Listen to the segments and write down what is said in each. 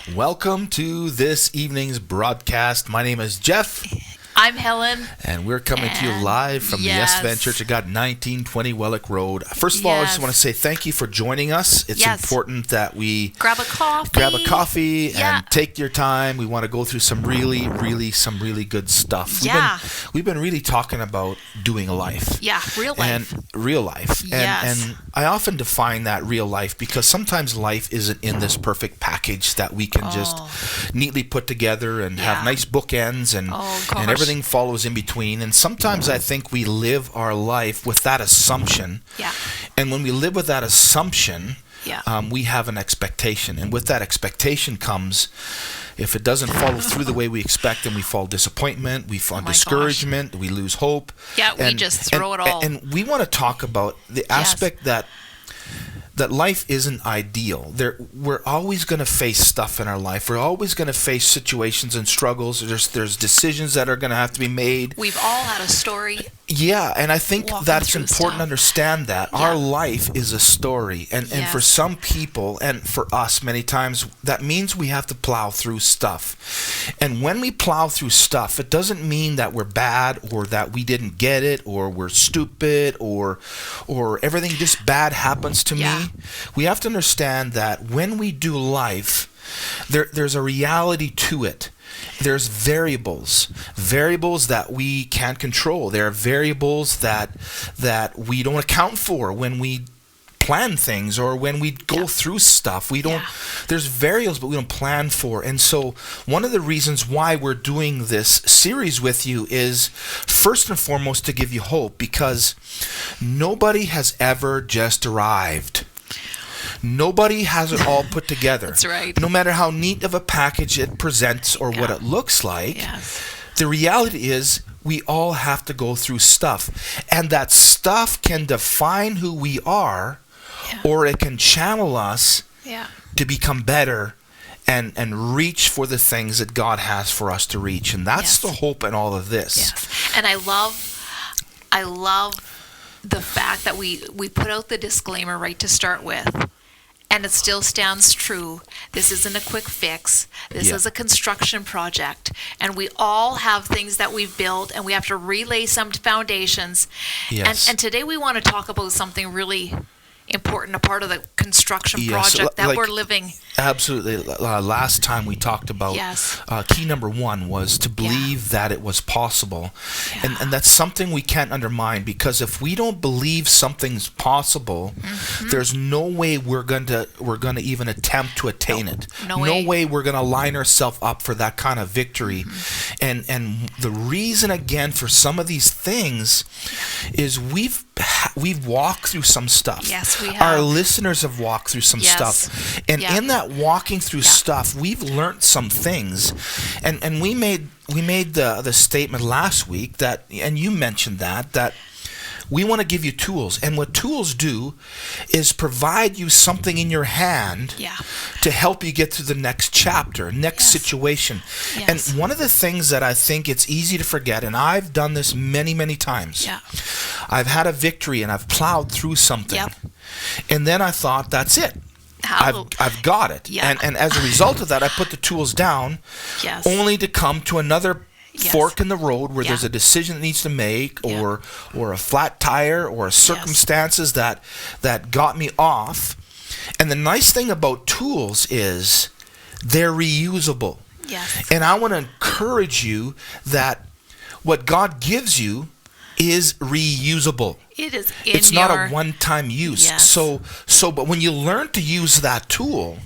Welcome to this evening's broadcast. My name is Geoff. I'm Helen. And we're coming to you live from the Yes Van Church of God, 1920 Wellick Road. First of all, I just want to say thank you for joining us. It's important that we grab a coffee and take your time. We want to go through some really good stuff. We've been really talking about doing life. Yeah, real life. And real life. And I often define that real life because sometimes life isn't in this perfect package that we can just neatly put together and have nice bookends and everything follows in between. And sometimes I think we live our life with that assumption. Yeah. And when we live with that assumption, we have an expectation. And with that expectation comes, if it doesn't follow through the way we expect, then we fall disappointment, we fall discouragement, we lose hope. Yeah, we just throw it all. And we want to talk about the aspect that life isn't ideal. We're always going to face stuff in our life. We're always going to face situations and struggles. There's decisions that are going to have to be made. We've all had a story. Yeah, and I think that's important to understand that. Our life is a story. And for some people, and for us many times, that means we have to plow through stuff. And when we plow through stuff, it doesn't mean that we're bad or that we didn't get it or we're stupid or everything just bad happens to me. We have to understand that when we do life, there's a reality to it. There's variables that we can't control. There are variables that we don't account for when we plan things or when we go through stuff. We don't. There's variables, but we don't plan for. And so one of the reasons why we're doing this series with you is first and foremost to give you hope, because nobody has ever just arrived. Nobody has it all put together. That's right. No matter how neat of a package it presents or what it looks like, the reality is we all have to go through stuff. And that stuff can define who we are, or it can channel us to become better and reach for the things that God has for us to reach. And that's the hope in all of this. Yes. And I love the fact that we put out the disclaimer right to start with. And it still stands true. This isn't a quick fix. This is a construction project. And we all have things that we've built, and we have to relay some foundations. Yes. And today we want to talk about something really important, a part of the construction project that we're living. Absolutely. Last time we talked about key number one was to believe that it was possible. And that's something we can't undermine, because if we don't believe something's possible, there's no way we're going to even attempt to attain it. No way we're going to line ourselves up for that kind of victory. And the reason, again, for some of these things is we've walked through some stuff. Yes, we have. Our listeners have walked through some stuff. And in that walking through stuff, we've learned some things. And we made the statement last week that, and you mentioned that we want to give you tools. And what tools do is provide you something in your hand to help you get to the next chapter, next situation. Yes. And one of the things that I think it's easy to forget, and I've done this many, many times. I've had a victory and I've plowed through something. And then I thought, that's it. I've got it. And as a result of that, I put the tools down only to come to another fork in the road where there's a decision that needs to make, or a flat tire, or circumstances that got me off. And the nice thing about tools is they're reusable. And I want to encourage you that what God gives you is reusable. It is. It's not a one-time use. So, but when you learn to use that tool,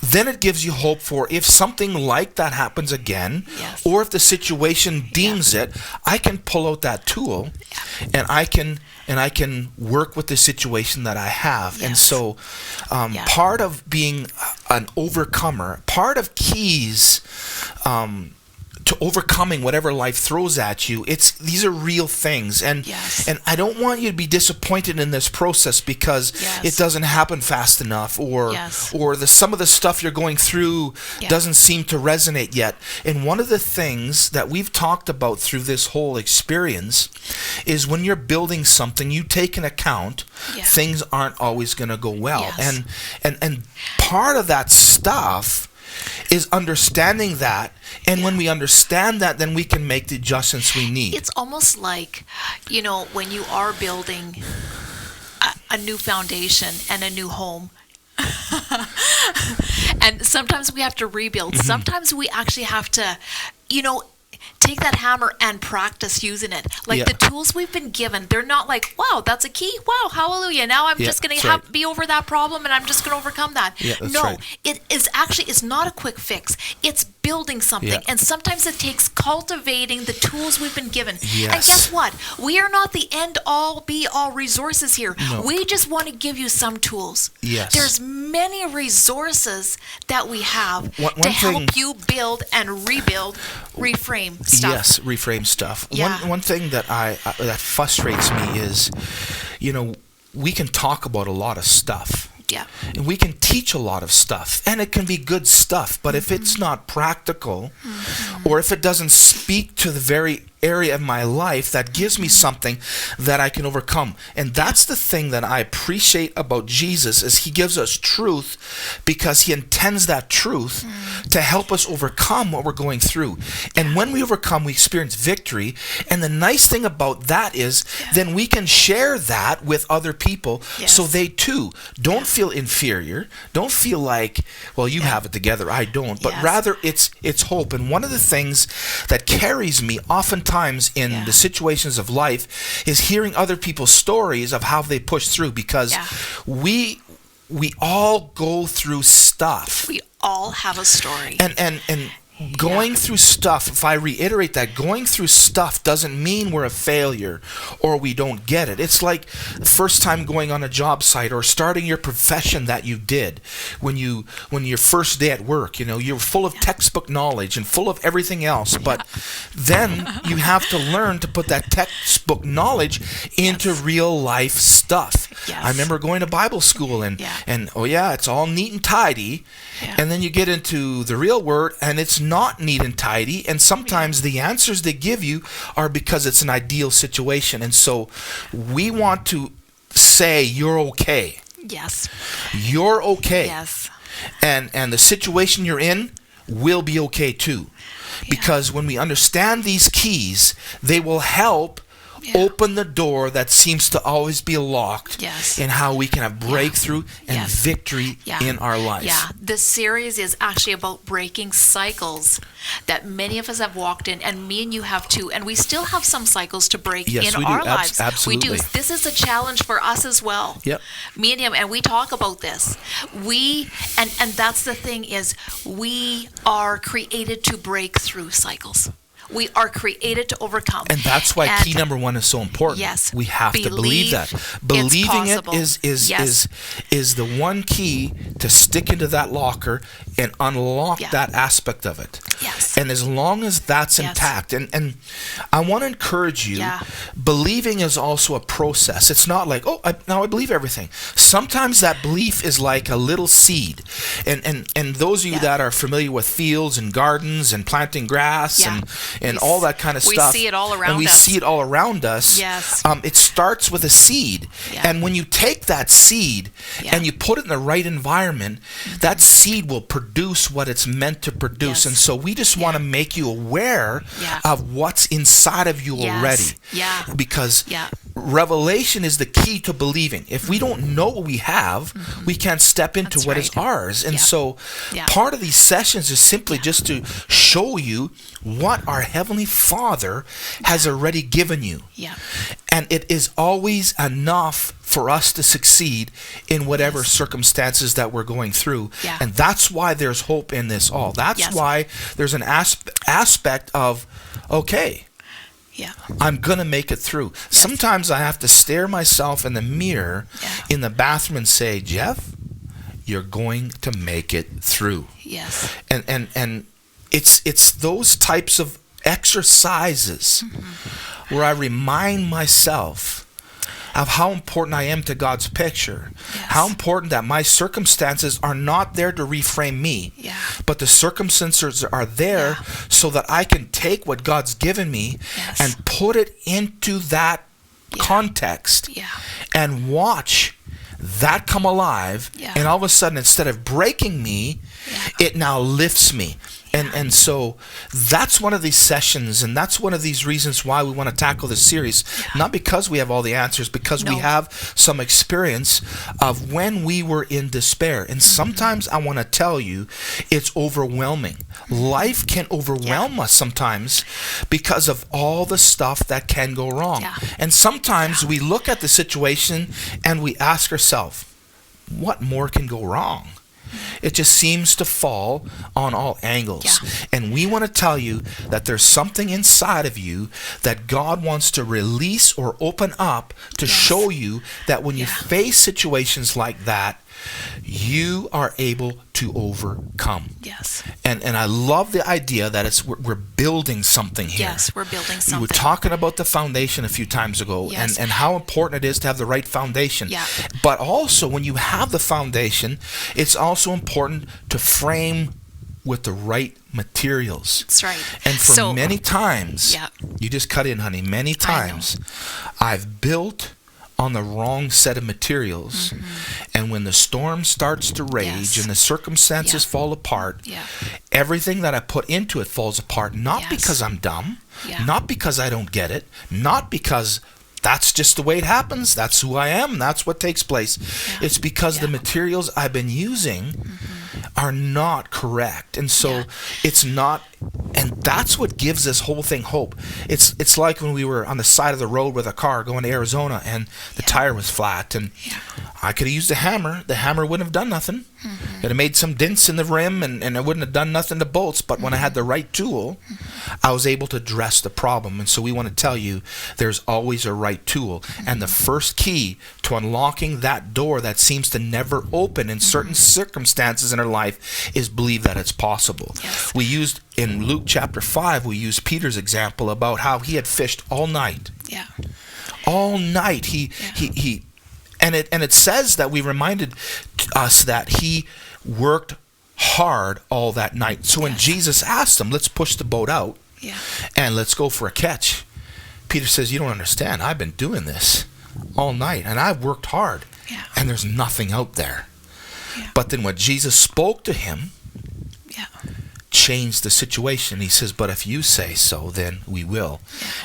then it gives you hope for if something like that happens again, or if the situation deems it, I can pull out that tool, and I can work with the situation that I have. And so, part of being an overcomer, part of keys to overcoming whatever life throws at you, these are real things, and I don't want you to be disappointed in this process because it doesn't happen fast enough, or some of the stuff you're going through doesn't seem to resonate yet. And one of the things that we've talked about through this whole experience is when you're building something, you take into account things aren't always going to go well, and part of that stuff is understanding that. And when we understand that, then we can make the adjustments we need. It's almost like, when you are building a new foundation and a new home, and sometimes we have to rebuild. Sometimes we actually have to, take that hammer and practice using it. Like the tools we've been given, they're not like, wow, that's a key. Wow, hallelujah. Now I'm just going to be over that problem and I'm just going to overcome that. Yeah, that's no, right. It's not a quick fix. It's building something. Yeah. And sometimes it takes cultivating the tools we've been given. Yes. And guess what? We are not the end all be all resources here. No. We just want to give you some tools. Yes. There's many resources that we have One to help thing- you build and rebuild, reframe stuff. Yes, reframe stuff. Yeah. One thing that that frustrates me is, we can talk about a lot of stuff. Yeah. And we can teach a lot of stuff, and it can be good stuff, but if it's not practical, or if it doesn't speak to the very area of my life that gives me something that I can overcome. And that's the thing that I appreciate about Jesus, is he gives us truth because he intends that truth to help us overcome what we're going through. And when we overcome, we experience victory. And the nice thing about that is then we can share that with other people so they too don't feel inferior, don't feel like, well, you have it together, I don't, but rather it's hope. And one of the things that carries me oftentimes in the situations of life is hearing other people's stories of how they push through, because we all go through stuff. We all have a story. And going through stuff, if I reiterate that, going through stuff doesn't mean we're a failure or we don't get it. It's like the first time going on a job site or starting your profession that you did when your first day at work, you're full of textbook knowledge and full of everything else, but then you have to learn to put that textbook knowledge into real life stuff. I remember going to Bible school and it's all neat and tidy, and then you get into the real word and it's not neat and tidy, and sometimes the answers they give you are because it's an ideal situation. And so we want to say you're okay. Yes. You're okay. Yes. And the situation you're in will be okay too. Because when we understand these keys, they will help open the door that seems to always be locked in how we can have breakthrough and victory in our lives. Yeah, this series is actually about breaking cycles that many of us have walked in, and me and you have too, and we still have some cycles to break in our lives. Absolutely. We do. This is a challenge for us as well. Yep. Me and him, and we talk about this. And that's the thing, is we are created to break through cycles. We are created to overcome. And that's why key number one is so important. Yes. We have to believe that. Believing it is the one key to stick into that locker and unlock that aspect of it. Yes. And as long as that's intact, and I want to encourage you, believing is also a process. It's not like, now I believe everything. Sometimes that belief is like a little seed. And those of you that are familiar with fields and gardens and planting grass and all that kind of stuff. We see it all around us. And we see it all around us. Yes. It starts with a seed. And when you take that seed and you put it in the right environment, that seed will produce what it's meant to produce. And so we just want to make you aware of what's inside of you already. Because revelation is the key to believing. If we don't know what we have, we can't step into what is ours. And so part of these sessions is simply just to show you what our Heavenly Father has already given you. And it is always enough for us to succeed in whatever circumstances that we're going through. And that's why there's hope in this all. That's why there's an aspect of, okay, I'm going to make it through. Sometimes I have to stare myself in the mirror in the bathroom and say, Geoff, you're going to make it through. And it's those types of exercises where I remind myself of how important I am to God's picture, how important that my circumstances are not there to reframe me, but the circumstances are there so that I can take what God's given me and put it into that context and watch that come alive, and all of a sudden, instead of breaking me, it now lifts me. And so that's one of these sessions, and that's one of these reasons why we want to tackle this series. Not because we have all the answers, because we have some experience of when we were in despair. And sometimes I want to tell you, it's overwhelming. Life can overwhelm us sometimes because of all the stuff that can go wrong. And sometimes we look at the situation and we ask ourselves, what more can go wrong? It just seems to fall on all angles. And we want to tell you that there's something inside of you that God wants to release or open up to show you that when you face situations like that, you are able to overcome. And I love the idea that we're building something here. Yes, we're building something. We were talking about the foundation a few times ago, and how important it is to have the right foundation. But also, when you have the foundation, it's also important to frame with the right materials. That's right. And for many times, you just cut in, honey, many times I've built on the wrong set of materials, and when the storm starts to rage and the circumstances fall apart, everything that I put into it falls apart, not because I'm dumb, not because I don't get it, not because that's just the way it happens, that's who I am, that's what takes place. It's because the materials I've been using are not correct. And so it's not, and that's what gives this whole thing hope. It's like when we were on the side of the road with a car going to Arizona and the tire was flat, and I could have used a hammer. The hammer wouldn't have done nothing. It had made some dents in the rim, and it wouldn't have done nothing to bolts. But when I had the right tool, I was able to address the problem. And so we want to tell you there's always a right tool. And the first key to unlocking that door that seems to never open in certain circumstances in our life is believe that it's possible. We used in Luke chapter 5, we used Peter's example about how he had fished all night. All night. And it says that we reminded us that he worked hard all that night. So when Jesus asked him, let's push the boat out and let's go for a catch, Peter says, you don't understand. I've been doing this all night and I've worked hard and there's nothing out there. But then when Jesus spoke to him, changed the situation. He says, but if you say so, then we will.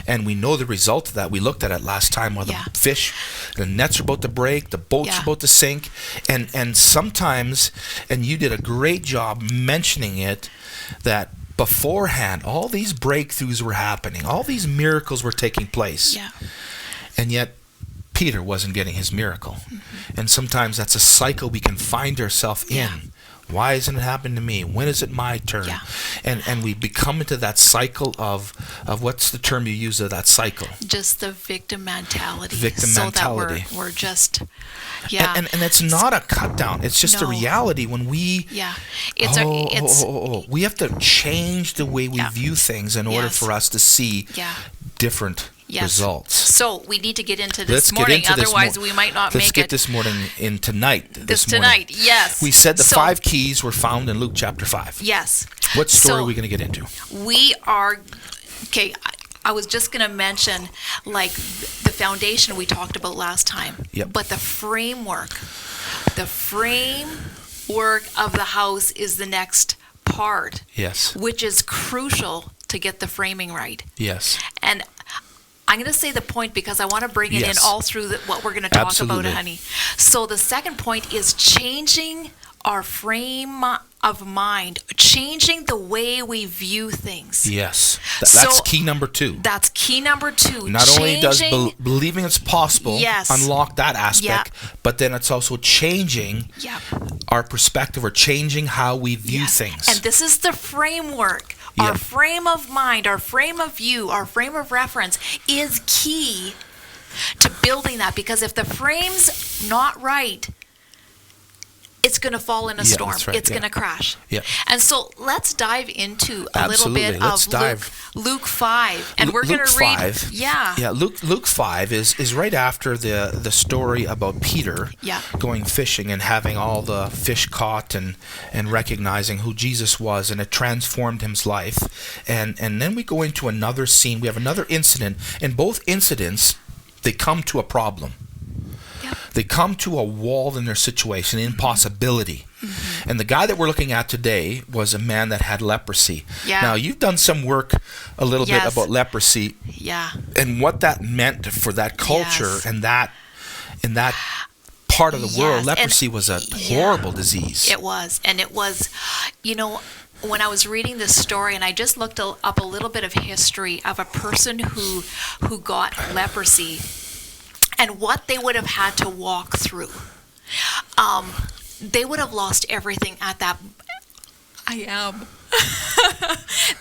And we know the result of that. We looked at it last time where the fish, the nets are about to break, the boats are about to sink. And sometimes, and you did a great job mentioning it, that beforehand, all these breakthroughs were happening. All these miracles were taking place. And yet, Peter wasn't getting his miracle. And sometimes that's a cycle we can find ourselves in. Why isn't it happening to me? When is it my turn? And we become into that cycle of what's the term you use of that cycle? Just the victim mentality. Mentality. That we're just, And it's not a cut down. It's just a reality when we... we have to change the way we view things in order for us to see different results. So we need to get into this morning, otherwise we might not make it. Let's get this morning in tonight. Tonight, We said the 5 keys were found in Luke chapter 5. What story are we going to get into? We are, I was just going to mention like the foundation we talked about last time. But the framework of the house is the next part. Which is crucial to get the framing right. And I'm going to say the point because I want to bring it in all through what we're going to talk about, honey. So the second point is changing our frame of mind, changing the way we view things. That's key number 2. That's key number 2. Not only does believing it's possible unlock that aspect, but then it's also changing our perspective or changing how we view things. And this is the framework. Our frame of mind, our frame of view, our frame of reference is key to building that, because if the frame's not right, it's going to fall in a storm. It's going to crash. And so let's dive into a little bit of Luke 5. And we're going to read. Luke 5 is right after the story about Peter going fishing and having all the fish caught and recognizing who Jesus was, and it transformed his life. And then we go into another scene. We have another incident. In both incidents, they come to a problem. They come to a wall in their situation, impossibility. Mm-hmm. And the guy that we're looking at today was a man that had leprosy. Yeah. Now, you've done some work a little bit about leprosy. Yeah. And what that meant for that culture and that in that part of the world. Leprosy was a horrible disease. It was. And it was, when I was reading this story, and I just looked up a little bit of history of a person who got leprosy and what they would have had to walk through. They would have lost everything at that.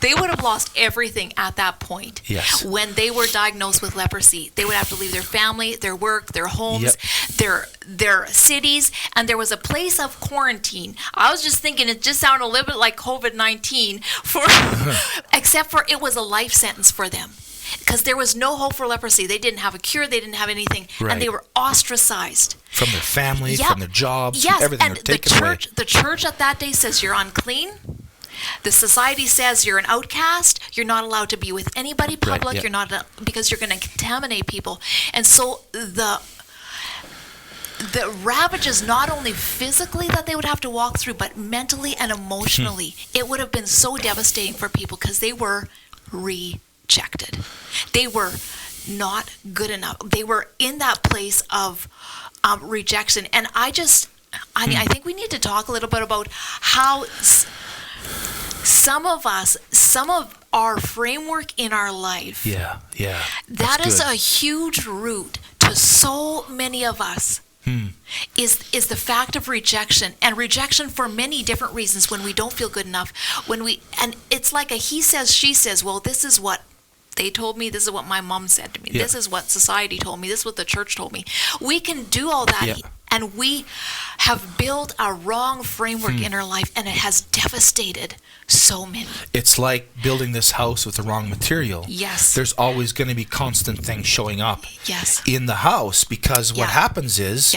They would have lost everything at that point. Yes. When they were diagnosed with leprosy, they would have to leave their family, their work, their homes, their cities, and there was a place of quarantine. I was just thinking it just sounded a little bit like COVID-19 except for it was a life sentence for them. Because there was no hope for leprosy. They didn't have a cure. They didn't have anything. Right. And they were ostracized. From their family, from their jobs, everything. And the church at that day says you're unclean. The society says you're an outcast. You're not allowed to be with anybody public. Right, You're not because you're going to contaminate people. And so the ravages, not only physically that they would have to walk through, but mentally and emotionally, it would have been so devastating for people because they were rejected. They were not good enough. They were in that place of rejection. And I think we need to talk a little bit about how some of our framework in our life, that is a huge root to so many of us. Is the fact of rejection, and rejection for many different reasons. When we don't feel good enough, and it's like a he says, she says. Well, this is what they told me. This is what my mom said to me. This is what society told me. This is what the church told me. We can do all that, and we have built a wrong framework in our life, and it has devastated so many. It's like building this house with the wrong material. Yes. There's always going to be constant things showing up in the house because what happens is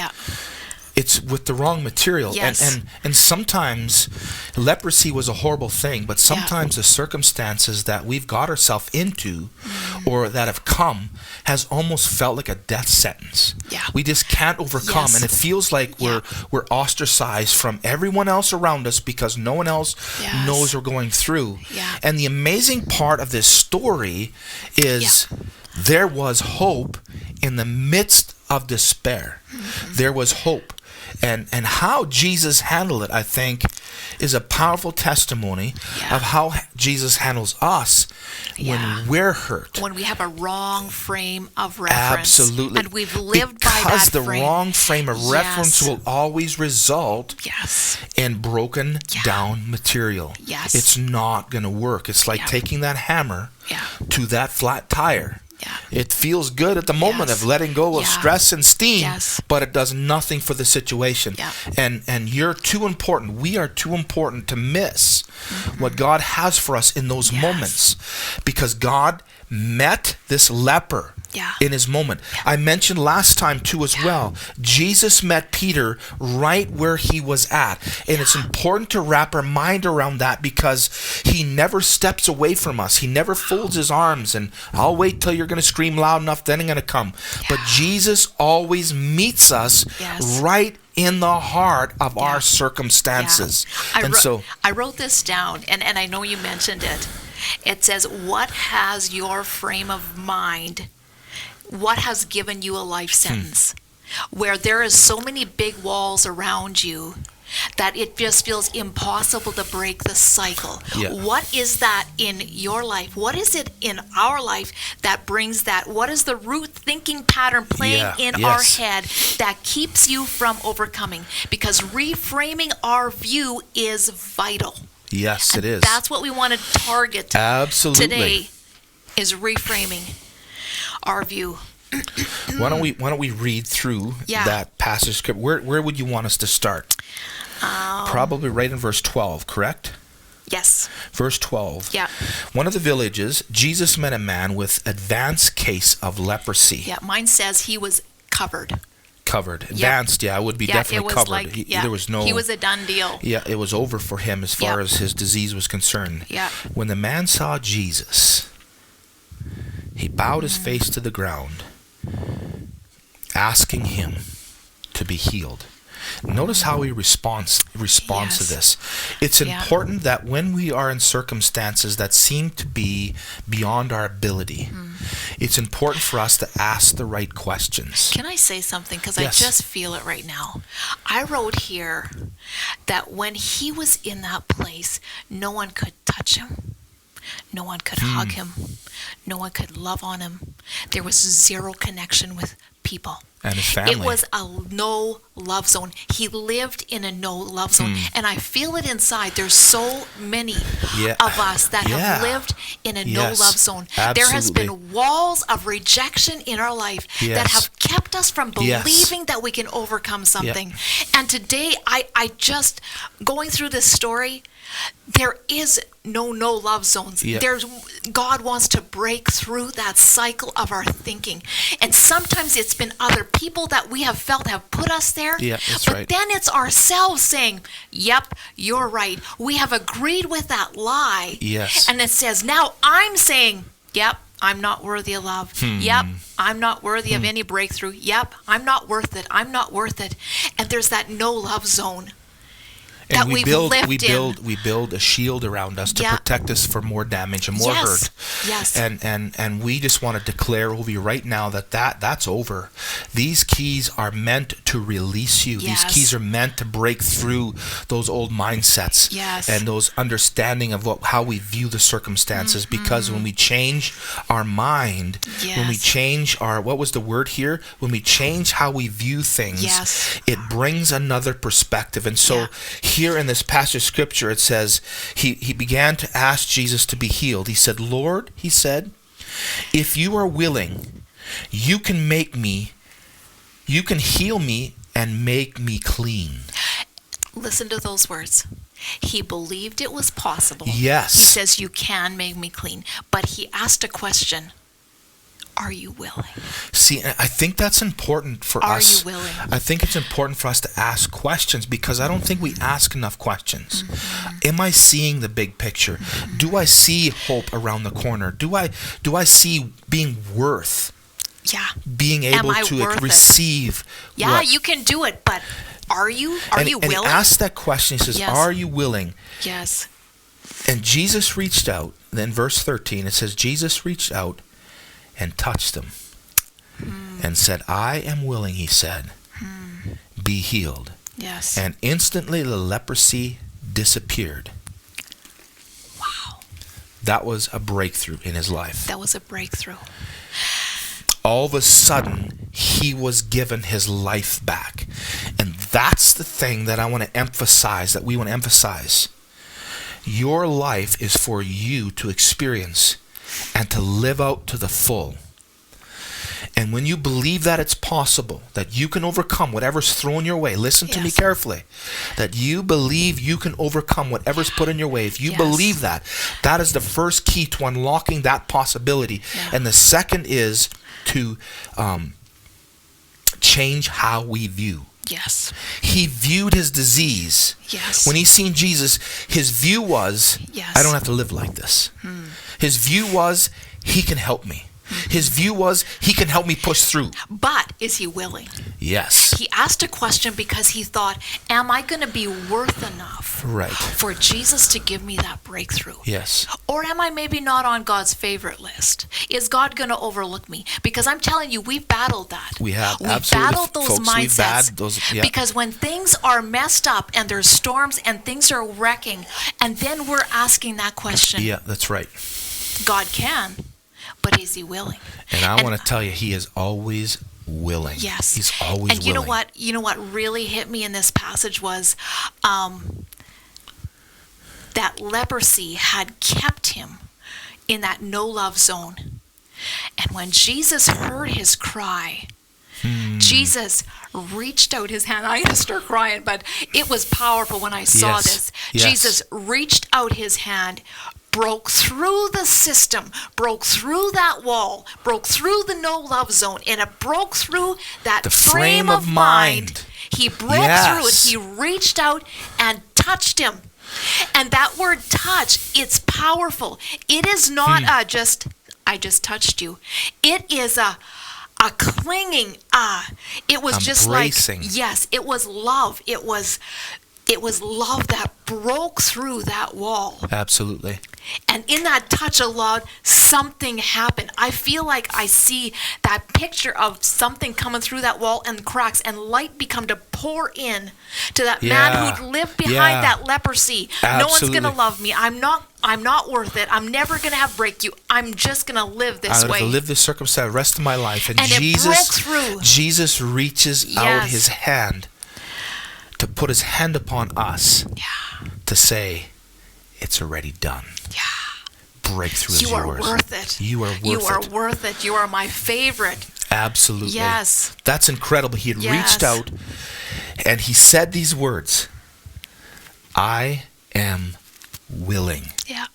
it's with the wrong material. Yes. And sometimes leprosy was a horrible thing, but sometimes the circumstances that we've got ourselves into or that have come has almost felt like a death sentence. We just can't overcome, and it feels like we're ostracized from everyone else around us because no one else knows we're going through. And the amazing part of this story is there was hope in the midst of despair. There was hope. And how Jesus handled it, I think, is a powerful testimony of how Jesus handles us when we're hurt. When we have a wrong frame of reference. Absolutely. And we've lived by that frame. Because the wrong frame of reference will always result in broken down material. It's not going to work. It's like taking that hammer to that flat tire. It feels good at the moment of letting go of stress and steam, but it does nothing for the situation. And you're too important. We are too important to miss what God has for us in those moments, because God met this leper in his moment. I mentioned last time too as well, Jesus met Peter right where he was at. And it's important to wrap our mind around that because he never steps away from us. He never folds his arms and I'll wait till you're going to scream loud enough, then I'm going to come. But Jesus always meets us right in the heart of our circumstances. I wrote this down, and I know you mentioned it. It says, what has your frame of mind, what has given you a life sentence? Where there is so many big walls around you that it just feels impossible to break the cycle. What is that in your life? What is it in our life that brings that? What is the root thinking pattern playing in our head that keeps you from overcoming? Because reframing our view is vital. Yes, it is. That's what we want to target today, is reframing our view. Why don't we read through that passage of scripture? Where would you want us to start? Probably right in verse 12, correct? Yes. Verse 12. One of the villages, Jesus met a man with advanced case of leprosy. Mine says he was covered. Advanced, it would be definitely it was covered. Like, there was no. He was a done deal. It was over for him as far as his disease was concerned. When the man saw Jesus, he bowed his face to the ground, asking him to be healed. Notice how he responds to this. It's important that when we are in circumstances that seem to be beyond our ability, it's important for us to ask the right questions. Can I say something? Because I just feel it right now. I wrote here that when he was in that place, no one could touch him. No one could hug him. No one could love on him. There was zero connection with people. And his family. It was a no love zone. He lived in a no love zone. And I feel it inside. There's so many of us that have lived in a no love zone. Absolutely. There has been walls of rejection in our life that have kept us from believing that we can overcome something. And today, I just, going through this story, there is no love zones. God wants to break through that cycle of our thinking. And sometimes it's been other people that we have felt have put us there. But then it's ourselves saying, yep, you're right. We have agreed with that lie. And it says, now I'm saying, yep, I'm not worthy of love. Yep, I'm not worthy of any breakthrough. Yep, I'm not worth it. I'm not worth it. And there's that no love zone. And we build a shield around us to protect us from more damage and more hurt. And we just want to declare over you right now that's over. These keys are meant to release you. These keys are meant to break through those old mindsets and those understanding of how we view the circumstances. Because when we change our mind, when we change our, what was the word here? When we change how we view things, it brings another perspective. And so here in this passage of scripture, it says he began to ask Jesus to be healed. He said, Lord, he said, if you are willing, you can heal me and make me clean. Listen to those words. He believed it was possible. Yes. He says, you can make me clean. But he asked a question. Are you willing? See, I think that's important for us. Are you willing? I think it's important for us to ask questions because I don't think we ask enough questions. Am I seeing the big picture? Do I see hope around the corner? Do I see being worth? Being able to receive. You can do it, but are you? Are you willing? And he asked that question. He says, are you willing? Yes. And Jesus reached out. Then verse 13, it says, Jesus reached out and touched him and said, I am willing, he said, be healed. Yes. And instantly the leprosy disappeared. Wow. That was a breakthrough in his life. That was a breakthrough. All of a sudden, he was given his life back. And that's the thing that I want to emphasize, that we want to emphasize. Your life is for you to experience and to live out to the full. And when you believe that it's possible, that you can overcome whatever's thrown your way, listen to me carefully, that you believe you can overcome whatever's put in your way. If you believe that, that is the first key to unlocking that possibility. And the second is to change how we view. Yes. He viewed his disease. Yes. When he seen Jesus, his view was, I don't have to live like this. His view was, he can help me. His view was, he can help me push through. But is he willing? Yes. He asked a question because he thought, am I going to be worth enough for Jesus to give me that breakthrough? Yes. Or am I maybe not on God's favorite list? Is God going to overlook me? Because I'm telling you, we've battled that. We have. We've Absolutely. battled those Folks, mindsets. Because when things are messed up and there's storms and things are wrecking, and then we're asking that question. Yeah, that's right. God can. But is he willing? And I want to tell you, he is always willing. Yes. He's always willing. And you know what really hit me in this passage was that leprosy had kept him in that no love zone. And when Jesus heard his cry, Jesus reached out his hand. I'm going to start crying, but it was powerful when I saw this. Jesus reached out his hand, broke through the system, broke through that wall, broke through the no love zone, and it broke through that the frame of mind. He broke through it. He reached out and touched him. And that word touch, it's powerful. It is not just, I just touched you. It is a clinging, it was just embracing. like, yes, it was love. It was love that broke through that wall. Absolutely. And in that touch of love, something happened. I feel like I see that picture of something coming through that wall and cracks, and light become to pour in to that man who'd lived behind that leprosy. Absolutely. No one's going to love me. I'm not worth it. I'm never going to have breakthrough. I'm just going to live this way. I'm going to live this circumstance the rest of my life. And it broke through. Jesus reaches out his hand to put his hand upon us to say, it's already done. Yeah. Breakthrough is yours. You are worth it. You are worth it. You are worth it. You are my favorite. Absolutely. Yes. That's incredible. He had reached out and he said these words, I am willing. Yeah.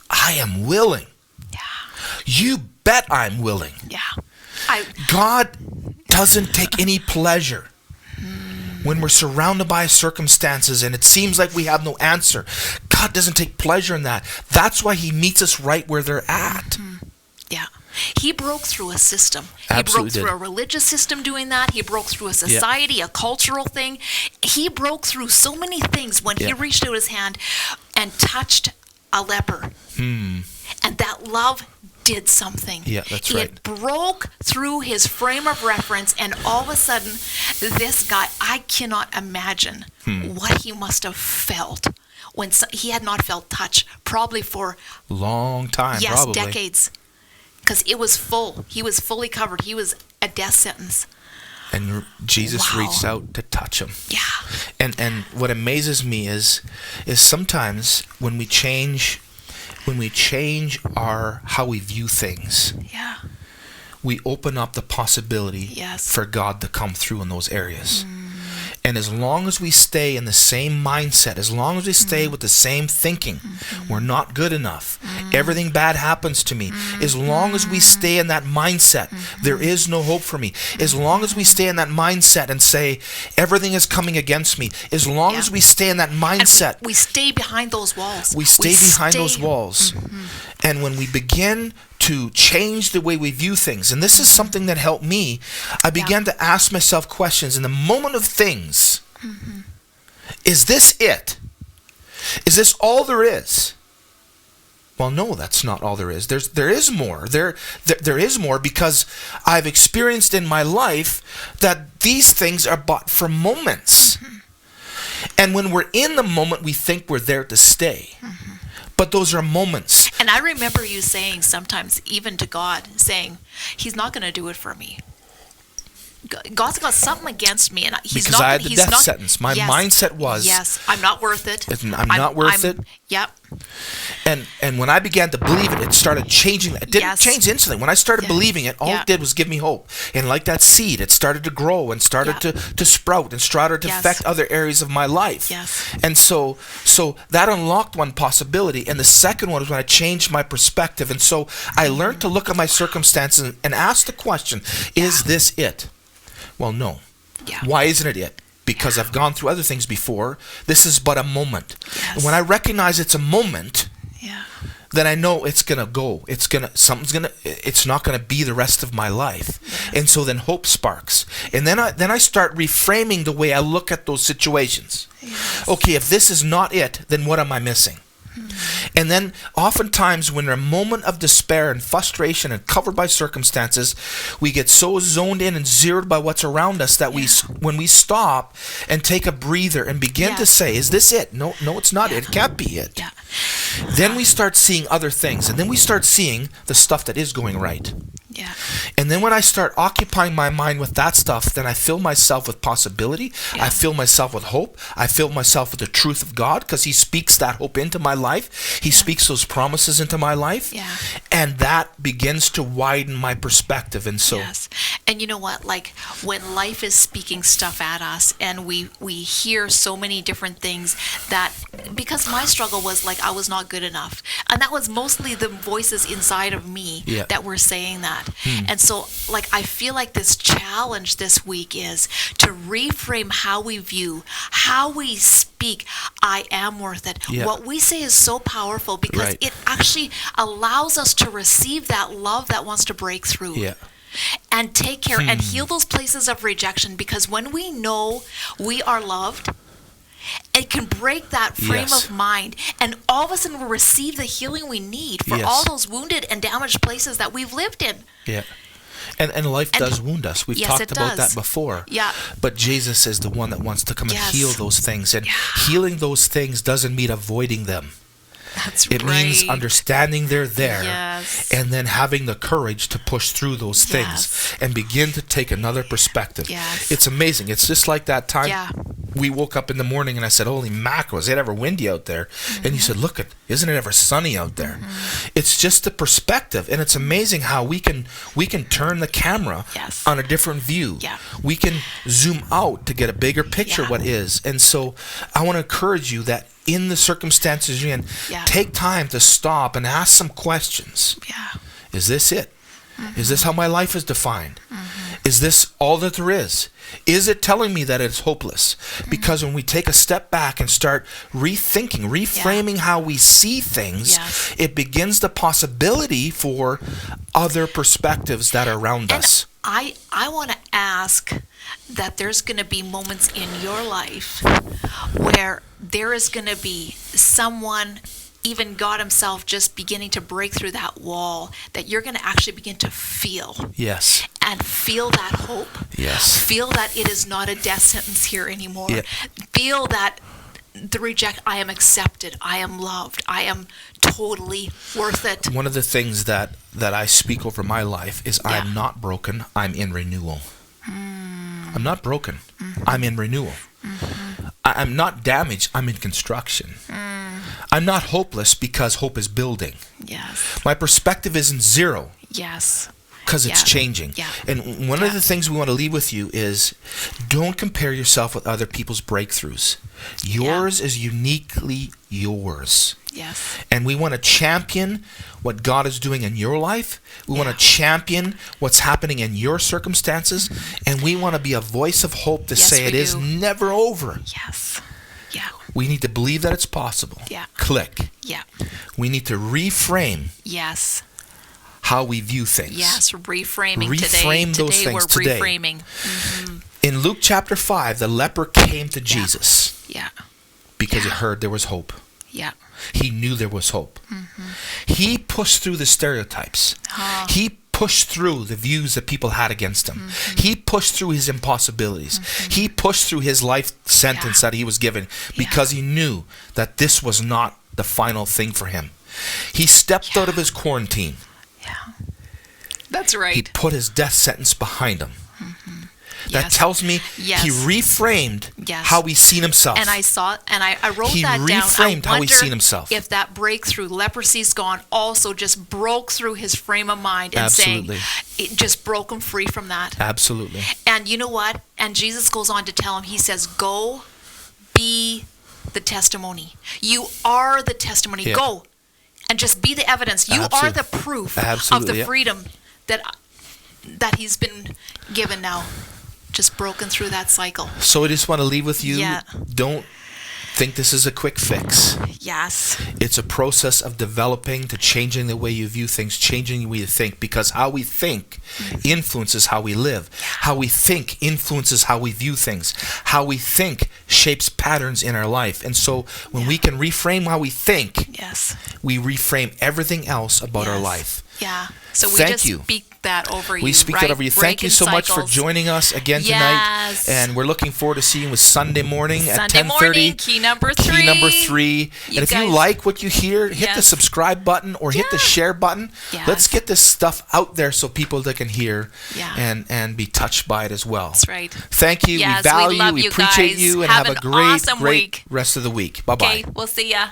I am willing. Yeah. You bet I'm willing. Yeah. God doesn't take any pleasure when we're surrounded by circumstances and it seems like we have no answer. God doesn't take pleasure in that. That's why he meets us right where they're at. Yeah. He broke through a system. Absolutely he broke through a religious system doing that. He broke through a society, a cultural thing. He broke through so many things when he reached out his hand and touched a leper. And that love did something. Yeah, that's right. It broke through his frame of reference, and all of a sudden, this guy, I cannot imagine what he must have felt when he had not felt touch, probably for long time, probably decades, because it was full. He was fully covered. He was a death sentence. And Jesus reached out to touch him. Yeah. And what amazes me is sometimes when we change our how we view things, we open up the possibility for God to come through in those areas. And as long as we stay in the same mindset, as long as we stay with the same thinking, we're not good enough. Everything bad happens to me. As long as we stay in that mindset, there is no hope for me. As long as we stay in that mindset and say, everything is coming against me. As long as we stay in that mindset. And we stay behind those walls. We stay behind those walls. And when we begin to change the way we view things, and this is something that helped me, I began to ask myself questions in the moment of things. Is this it? Is this all there is? Well, no, that's not all there is. There is more. There is more, because I've experienced in my life that these things are but for moments. And when we're in the moment, we think we're there to stay. But those are moments. And I remember you saying sometimes, even to God, saying, he's not going to do it for me. God's got something against me, and he's because not. I had the death sentence. My mindset was, I'm not worth it. I'm not worth it. Yep. And when I began to believe it, it started changing. It didn't change instantly. When I started believing it, all it did was give me hope. And like that seed, it started to grow and started to sprout and started to affect other areas of my life. And so that unlocked one possibility. And the second one was when I changed my perspective. And so I learned to look at my circumstances and ask the question, is this it? Well, no. Why isn't it it? Because I've gone through other things before. This is but a moment. And when I recognize it's a moment, then I know it's gonna go. It's not gonna be the rest of my life. And so then hope sparks. And then I start reframing the way I look at those situations. Okay, if this is not it, then what am I missing? And then oftentimes when we're in a moment of despair and frustration and covered by circumstances, we get so zoned in and zeroed by what's around us that when we stop and take a breather and begin to say, is this it? No, it's not it. It can't be it. Then we start seeing other things, and then we start seeing the stuff that is going right. And then when I start occupying my mind with that stuff, then I fill myself with possibility. I fill myself with hope. I fill myself with the truth of God, because he speaks that hope into my life. He speaks those promises into my life. And that begins to widen my perspective. And so and you know what, like when life is speaking stuff at us and we hear so many different things, that because my struggle was like I was not good enough, and that was mostly the voices inside of me that were saying that. And so like I feel like this challenge this week is to reframe how we view, how we speak. I am worth it. What we say is so powerful, because it actually allows us to receive that love that wants to break through. and take care and heal those places of rejection, because when we know we are loved, it can break that frame of mind, and all of a sudden we'll receive the healing we need for all those wounded and damaged places that we've lived in. Yeah. And life does wound us. We've talked about that before. Yeah. But Jesus is the one that wants to come and heal those things. And healing those things doesn't mean avoiding them. It means understanding they're there, and then having the courage to push through those things and begin to take another perspective. It's amazing. It's just like that time we woke up in the morning and I said, holy mackerel, is it ever windy out there? And you said, look, isn't it ever sunny out there? It's just the perspective, and it's amazing how we can turn the camera on a different view. We can zoom out to get a bigger picture of what is. And so I want to encourage you that in the circumstances you're in, take time to stop and ask some questions. Is this it? Is this how my life is defined? Is this all that there is? Is it telling me that it's hopeless? Because when we take a step back and start rethinking, reframing how we see things, it begins the possibility for other perspectives that are around us. I want to ask that there's going to be moments in your life where there is going to be someone, even God himself, just beginning to break through that wall, that you're going to actually begin to feel. Yes. And feel that hope. Yes. Feel that it is not a death sentence here anymore. Feel that I am accepted, I am loved, I am totally worth it. One of the things that I speak over my life is I'm not broken, I'm in renewal. I'm not broken, I'm in renewal. I'm not damaged, I'm in construction. I'm not hopeless because hope is building. My perspective isn't zero. Because it's changing. And one of the things we want to leave with you is, don't compare yourself with other people's breakthroughs. Yours is uniquely yours. And we want to champion what God is doing in your life. We want to champion what's happening in your circumstances. And we want to be a voice of hope to say it is never over. We need to believe that it's possible. Click. We need to reframe how we view things. Reframing Reframe today. Those today things we're today. reframing. In Luke chapter 5, the leper came to Jesus because he heard there was hope. He knew there was hope. He pushed through the stereotypes. He pushed through the views that people had against him. He pushed through his impossibilities. He pushed through his life sentence that he was given because he knew that this was not the final thing for him. He stepped out of his quarantine. That's right. He put his death sentence behind him. That tells me he reframed how he's seen himself. And I saw, and I wrote that down. He reframed how he's seen himself. If that breakthrough, leprosy's gone, also just broke through his frame of mind and saying, it just broke him free from that. Absolutely. And you know what? And Jesus goes on to tell him, he says, go be the testimony. You are the testimony. Go and just be the evidence. You are the proof of the freedom that he's been given now. Just broken through that cycle. So I just want to leave with you. Don't think this is a quick fix. It's a process of developing to changing the way you view things, changing the way you think, because how we think influences how we live. How we think influences how we view things. How we think shapes patterns in our life. And so when we can reframe how we think, we reframe everything else about our life. So we just speak that over you. We speak that over you. Thank you so much for joining us again tonight. And we're looking forward to seeing you with Sunday morning at 10:30. Key number 3. Key number 3. And if you like what you hear, hit the subscribe button or hit the share button. Let's get this stuff out there so people that can hear and be touched by it as well. That's right. Thank you. We value you. We appreciate you. And have a great, awesome great week. rest of the week. Bye-bye. Okay, we'll see ya.